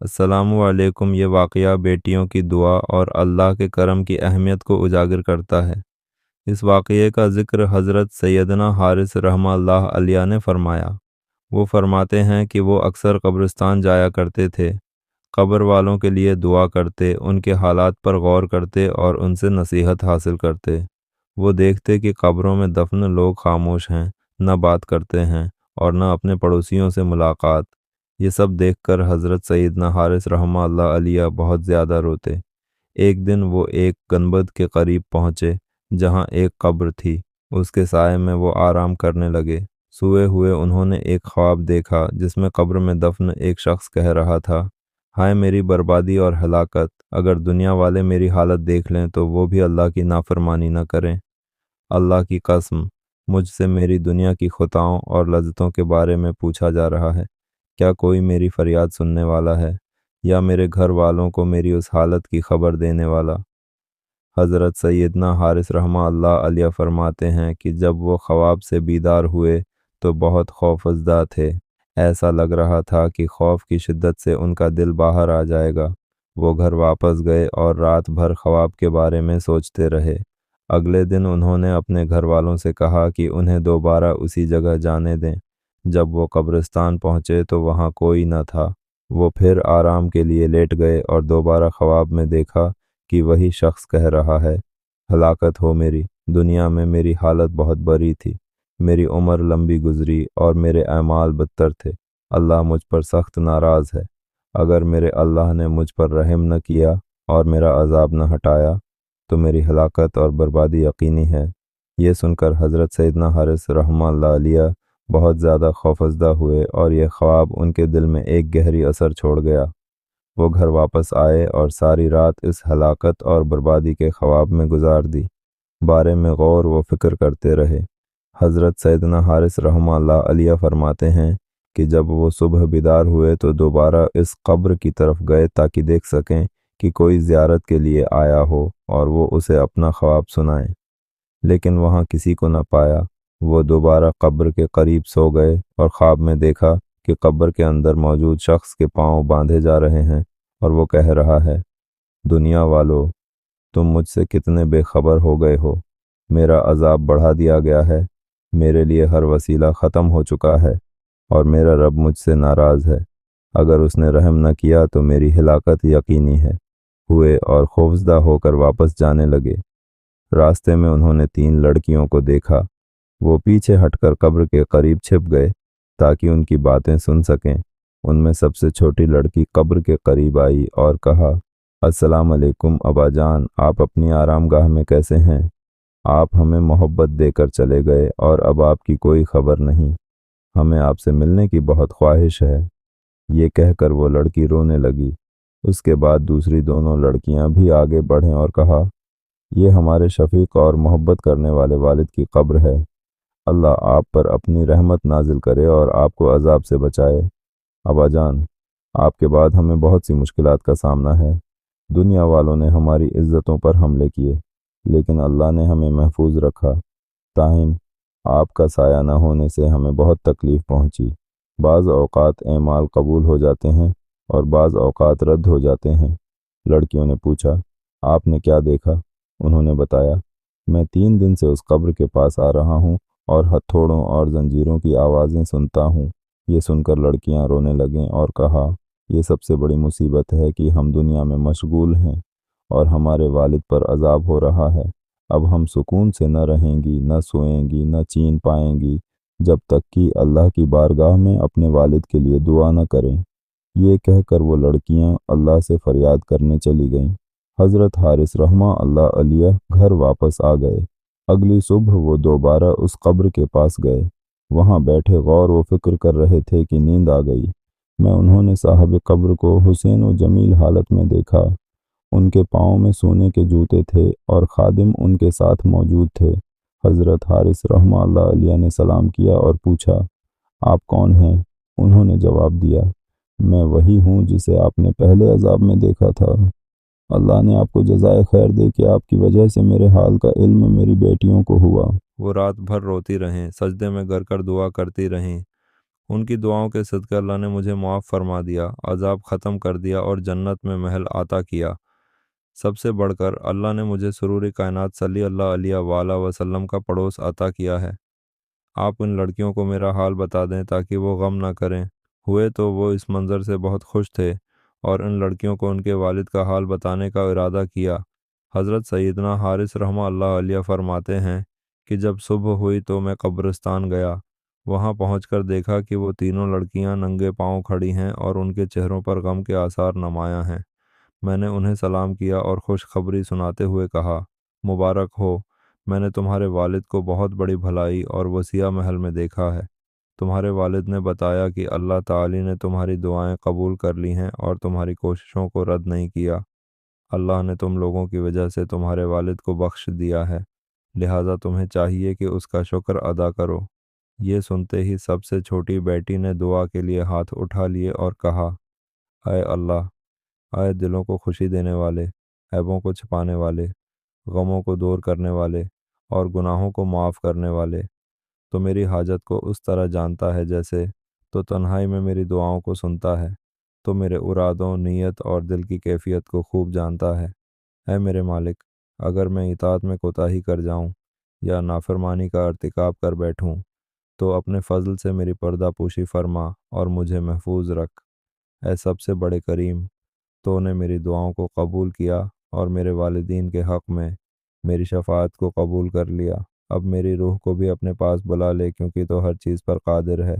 अस्सलामु अलैकुम। ये वाक़या बेटियों की दुआ और अल्लाह के करम की अहमियत को उजागर करता है। इस वाक़ये का ज़िक्र हज़रत सैयदना हारिस रहमतुल्लाह अलैह ने फ़रमाया। वो फ़रमाते हैं कि वो अक्सर कब्रिस्तान जाया करते थे, कब्र वालों के लिए दुआ करते, उनके हालात पर गौर करते और उनसे नसीहत हासिल करते। वो देखते कि कब्रों में दफन लोग खामोश हैं, न बात करते हैं और न अपने पड़ोसियों से मुलाकात। ये सब देखकर हज़रत सैयदना हारिस रहमतुल्लाह अलैह बहुत ज़्यादा रोते। एक दिन वो एक गंबद के करीब पहुँचे, जहाँ एक कब्र थी। उसके साए में वो आराम करने लगे। सोए हुए उन्होंने एक ख्वाब देखा जिसमें कब्र में दफन एक शख्स कह रहा था, हाय मेरी बर्बादी और हलाकत, अगर दुनिया वाले मेरी हालत देख लें तो वो भी अल्लाह की नाफरमानी न करें। अल्लाह की कसम, मुझसे मेरी दुनिया की खुताओं और लज्जतों के बारे में पूछा जा रहा है। क्या कोई मेरी फरियाद सुनने वाला है, या मेरे घर वालों को मेरी उस हालत की खबर देने वाला? हज़रत सैयदना हारिस रहमतुल्लाह अलैह फरमाते हैं कि जब वो ख्वाब से बीदार हुए तो बहुत खौफजदा थे। ऐसा लग रहा था कि खौफ की शिद्दत से उनका दिल बाहर आ जाएगा। वो घर वापस गए और रात भर ख्वाब के बारे में सोचते रहे। अगले दिन उन्होंने अपने घर वालों से कहा कि उन्हें दोबारा उसी जगह जाने दें। जब वो कब्रिस्तान पहुँचे तो वहाँ कोई न था। वो फिर आराम के लिए लेट गए और दोबारा ख्वाब में देखा कि वही शख्स कह रहा है, हलाकत हो मेरी, दुनिया में मेरी हालत बहुत बुरी थी, मेरी उम्र लंबी गुजरी और मेरे अमाल बदतर थे। अल्लाह मुझ पर सख्त नाराज़ है। अगर मेरे अल्लाह ने मुझ पर रहम न किया और मेरा अजाब न हटाया तो मेरी हलाकत और बर्बादी यकीनी है। ये सुनकर हज़रत सैयदना हारिस रहमतुल्लाह अलैह बहुत ज़्यादा खौफजदा हुए और यह ख्वाब उनके दिल में एक गहरी असर छोड़ गया। वो घर वापस आए और सारी रात इस हलाकत और बर्बादी के ख्वाब में गुजार दी। बारे में गौर व फिक्र करते रहे। हज़रत सैयदना हारिस रहमतुल्लाह अलैह फरमाते हैं कि जब वो सुबह बीदार हुए तो दोबारा इस कब्र की तरफ गए ताकि देख सकें कि कोई ज़ियारत के लिए आया हो और वो उसे अपना ख्वाब सुनाए, लेकिन वहाँ किसी को न पाया। वो दोबारा कब्र के करीब सो गए और ख्वाब में देखा कि कब्र के अंदर मौजूद शख्स के पांव बांधे जा रहे हैं और वो कह रहा है, दुनिया वालों, तुम मुझसे कितने बेखबर हो गए हो। मेरा अजाब बढ़ा दिया गया है, मेरे लिए हर वसीला ख़त्म हो चुका है और मेरा रब मुझसे नाराज़ है। अगर उसने रहम न किया तो मेरी हिलाकत यकीनी है। हुए और खौफजदा होकर वापस जाने लगे। रास्ते में उन्होंने 3 लड़कियों को देखा। वो पीछे हटकर कब्र के करीब छिप गए ताकि उनकी बातें सुन सकें। उनमें सबसे छोटी लड़की कब्र के करीब आई और कहा, अस्सलाम अलैकुम अब्बाजान, आप अपनी आरामगाह में कैसे हैं? आप हमें मोहब्बत देकर चले गए और अब आपकी कोई खबर नहीं। हमें आपसे मिलने की बहुत ख्वाहिश है। ये कहकर वो लड़की रोने लगी। उसके बाद दूसरी दोनों लड़कियां भी आगे बढ़ें और कहा, ये हमारे शफीक और मोहब्बत करने वाले वालिद की कब्र है। अल्लाह आप पर अपनी रहमत नाजिल करे और आपको अजाब से बचाए। अब्बाजान, आपके बाद हमें बहुत सी मुश्किलात का सामना है। दुनिया वालों ने हमारी इज्जतों पर हमले किए, लेकिन अल्लाह ने हमें महफूज रखा। ताहिम आपका साया न होने से हमें बहुत तकलीफ़ पहुंची। बाज़ औक़ात एमाल कबूल हो जाते हैं और बाज़ औक़ात रद्द हो जाते हैं। लड़कियों ने पूछा, आपने क्या देखा? उन्होंने बताया, मैं 3 दिन से उस कब्र के पास आ रहा हूँ और हथौड़ों और जंजीरों की आवाज़ें सुनता हूँ। ये सुनकर लड़कियां रोने लगीं और कहा, ये सबसे बड़ी मुसीबत है कि हम दुनिया में मशगूल हैं और हमारे वालिद पर अजाब हो रहा है। अब हम सुकून से न रहेंगी, न सोएंगी, न चैन पाएंगी, जब तक कि अल्लाह की बारगाह में अपने वालिद के लिए दुआ न करें। ये कहकर वो लड़कियां अल्लाह से फरियाद करने चली गईं। हज़रत हारिस रहमतुल्लाह अलैह घर वापस आ गए। अगली सुबह वो दोबारा उस कब्र के पास गए। वहाँ बैठे गौर व फिक्र कर रहे थे कि नींद आ गई। मैं उन्होंने साहब कब्र को हुसैन व जमील हालत में देखा। उनके पाँव में सोने के जूते थे और खादिम उनके साथ मौजूद थे। हज़रत हारिस रहमतुल्लाह अलैह ने सलाम किया और पूछा, आप कौन हैं? उन्होंने जवाब दिया, मैं वही हूँ जिसे आपने पहले अजाब में देखा था। अल्लाह ने आपको जज़ाए खैर दे कि आपकी वजह से मेरे हाल का इल्म मेरी बेटियों को हुआ। वो रात भर रोती रहें, सजदे में गर कर दुआ करती रहें। ان کی دعاؤں کے صدقے اللہ نے مجھے معاف فرما دیا، عذاب ختم کر دیا اور جنت میں محل عطا کیا۔ سب سے بڑھ کر اللہ نے مجھے سرور کائنات صلی اللہ علیہ وآلہ وسلم کا پڑوس عطا کیا ہے۔ آپ ان لڑکیوں کو میرا حال بتا دیں تاکہ وہ غم نہ کریں۔ ہوئے تو وہ اس منظر سے بہت خوش تھے اور ان لڑکیوں کو ان کے والد کا حال بتانے کا ارادہ کیا۔ حضرت سیدنا حارث رحمہ اللہ علیہ فرماتے ہیں کہ جب صبح ہوئی تو میں قبرستان گیا۔ وہاں پہنچ کر دیکھا کہ وہ تینوں لڑکیاں ننگے پاؤں کھڑی ہیں اور ان کے چہروں پر غم کے آثار نمایاں ہیں۔ میں نے انہیں سلام کیا اور خوشخبری سناتے ہوئے کہا، مبارک ہو، میں نے تمہارے والد کو بہت بڑی بھلائی اور وسیع محل میں دیکھا ہے۔ تمہارے والد نے بتایا کہ اللہ تعالی نے تمہاری دعائیں قبول کر لی ہیں اور تمہاری کوششوں کو رد نہیں کیا۔ اللہ نے تم لوگوں کی وجہ سے تمہارے والد کو بخش دیا ہے، لہٰذا تمہیں چاہیے کہ اس کا شکر ادا کرو۔ یہ سنتے ہی سب سے چھوٹی بیٹی نے دعا کے لیے ہاتھ اٹھا لیے اور کہا، اے اللہ، اے دلوں کو خوشی دینے والے، عیبوں کو چھپانے والے، غموں کو دور کرنے والے اور گناہوں کو معاف کرنے والے، تو میری حاجت کو اس طرح جانتا ہے جیسے تو تنہائی میں میری دعاؤں کو سنتا ہے، تو میرے ارادوں، نیت اور دل کی کیفیت کو خوب جانتا ہے۔ اے میرے مالک، اگر میں اطاعت میں کوتاہی کر جاؤں یا نافرمانی کا ارتکاب کر بیٹھوں تو اپنے فضل سے میری پردہ پوشی فرما اور مجھے محفوظ رکھ۔ اے سب سے بڑے کریم، تو نے میری دعاؤں کو قبول کیا اور میرے والدین کے حق میں میری شفاعت کو قبول کر لیا۔ اب میری روح کو بھی اپنے پاس بلا لے کیونکہ تو ہر چیز پر قادر ہے۔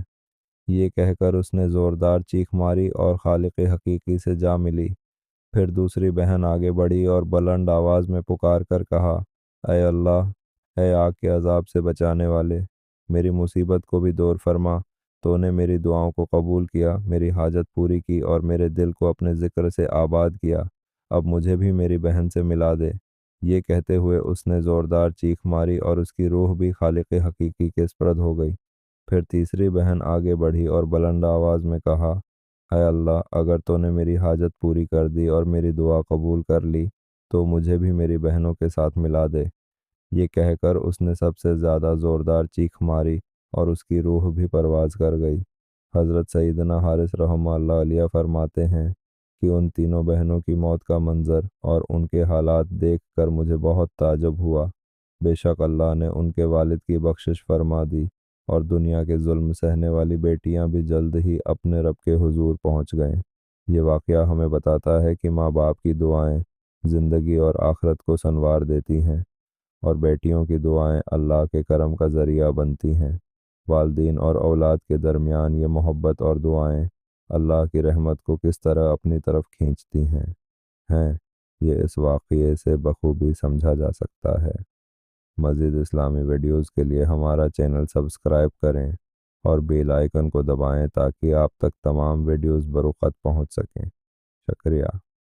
یہ کہہ کر اس نے زوردار چیخ ماری اور خالق حقیقی سے جا ملی۔ پھر دوسری بہن آگے بڑھی اور بلند آواز میں پکار کر کہا، اے اللہ، اے آگ کے عذاب سے بچانے والے، میری مصیبت کو بھی دور فرما۔ تو نے میری دعاؤں کو قبول کیا، میری حاجت پوری کی اور میرے دل کو اپنے ذکر سے آباد کیا۔ اب مجھے بھی میری بہن سے ملا دے۔ یہ کہتے ہوئے اس نے زوردار چیخ ماری اور اس کی روح بھی خالق حقیقی کے سپرد ہو گئی۔ پھر تیسری بہن آگے بڑھی اور بلند آواز میں کہا، اے اللہ، اگر تو نے میری حاجت پوری کر دی اور میری دعا قبول کر لی تو مجھے بھی میری بہنوں کے ساتھ ملا دے۔ یہ کہہ کر اس نے سب سے زیادہ زوردار چیخ ماری اور اس کی روح بھی پرواز کر گئی۔ حضرت سیدنا حارث رحمہ اللہ علیہ فرماتے ہیں کہ ان تینوں بہنوں کی موت کا منظر اور ان کے حالات دیکھ کر مجھے بہت تعجب ہوا۔ بے شک اللہ نے ان کے والد کی بخشش فرما دی اور دنیا کے ظلم سہنے والی بیٹیاں بھی جلد ہی اپنے رب کے حضور پہنچ گئیں۔ یہ واقعہ ہمیں بتاتا ہے کہ ماں باپ کی دعائیں زندگی اور آخرت کو سنوار دیتی ہیں اور بیٹیوں کی دعائیں اللہ کے کرم کا ذریعہ بنتی ہیں۔ والدین اور اولاد کے درمیان یہ محبت اور دعائیں اللہ کی رحمت کو کس طرح اپنی طرف کھینچتی ہیں یہ اس واقعے سے بخوبی سمجھا جا سکتا ہے۔ مزید اسلامی ویڈیوز کے لیے ہمارا چینل سبسکرائب کریں اور بیل آئیکن کو دبائیں تاکہ آپ تک تمام ویڈیوز بروقت پہنچ سکیں۔ شکریہ۔